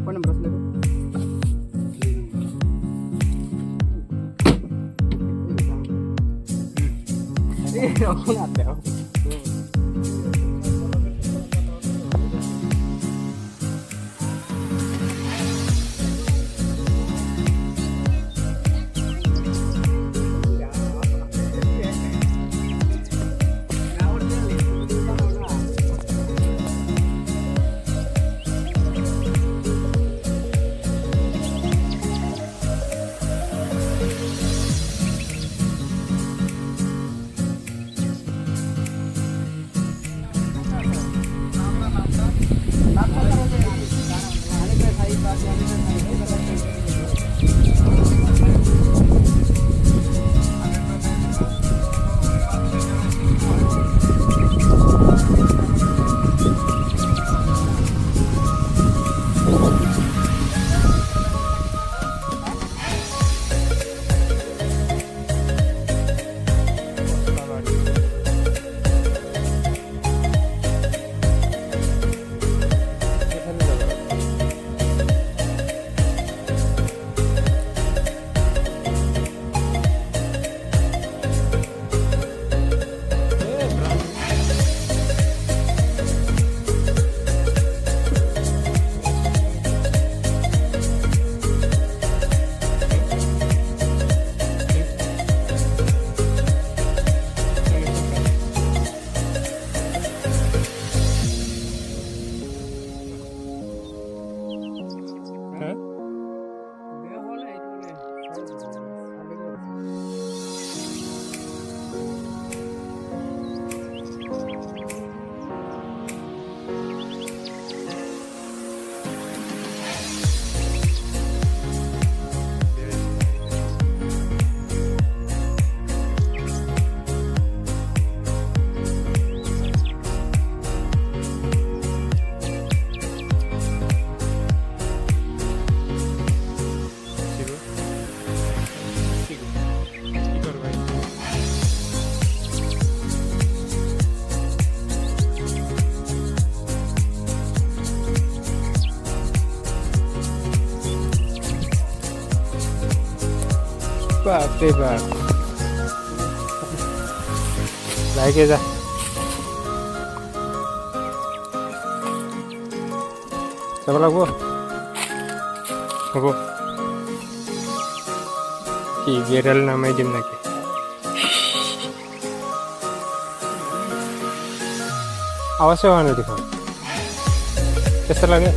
বাপরে বাপ, বাইকে যা। যাব লাগবো, হব কি বিড়াল নামাই দিম নাকি? আওয়াজ হয় না দেখুন, কেসা লাগে?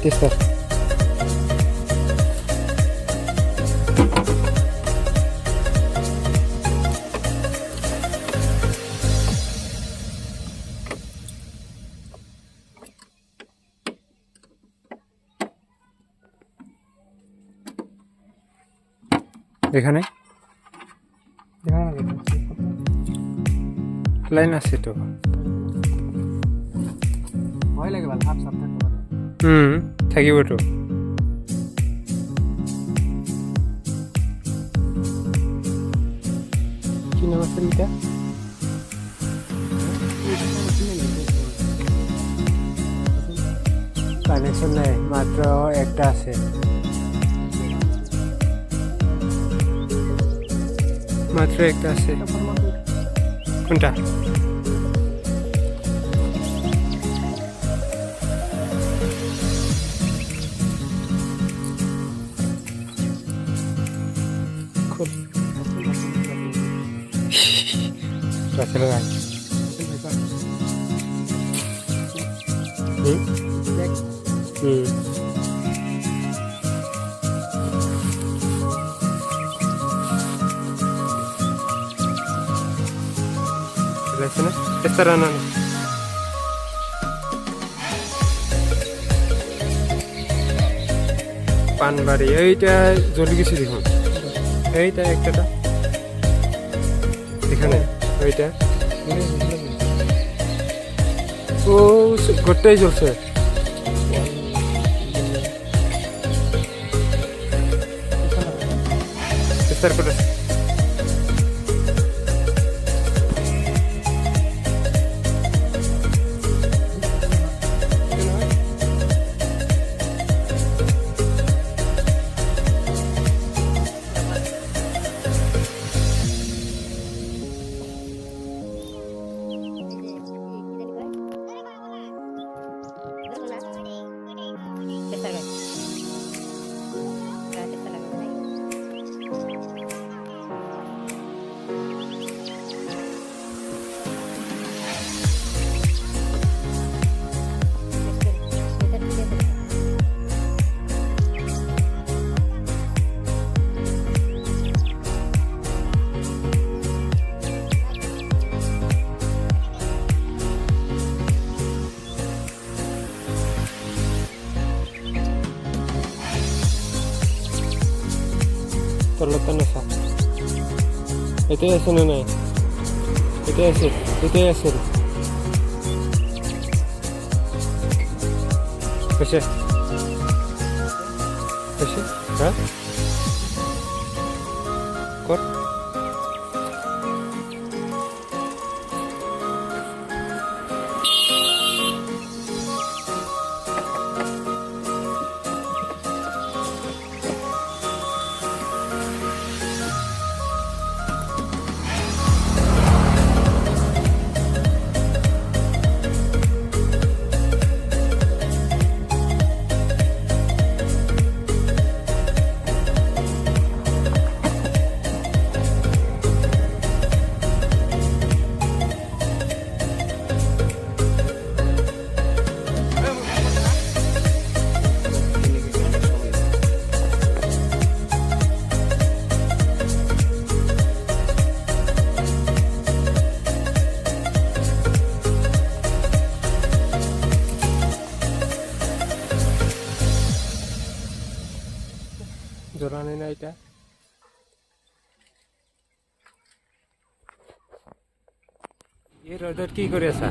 Testa. এখানে লাইন আছে তো, ভয় লাগে ভালো, হাফ সাপ থাকতে পারে। থাকিব তো। কি নাম আছে এটা? কানেকশন নাই, মাত্র একটা আছে, মাত্র একটা আছে। কোনটা? চলো ভাই, এছাড়া না পানবাড়ি এইটা জ্বলি গেছে দেখুন। এইটা একটাটা এখানে ওইটা ও গোটাই জ্বলছে স্যার করে terletak nasa. Itu ya sana naik. Itu ya sir. Itu ya sir. Kese. Kese. Hah? Kor. জোরানি না এটা এই রোডত কি করে আছা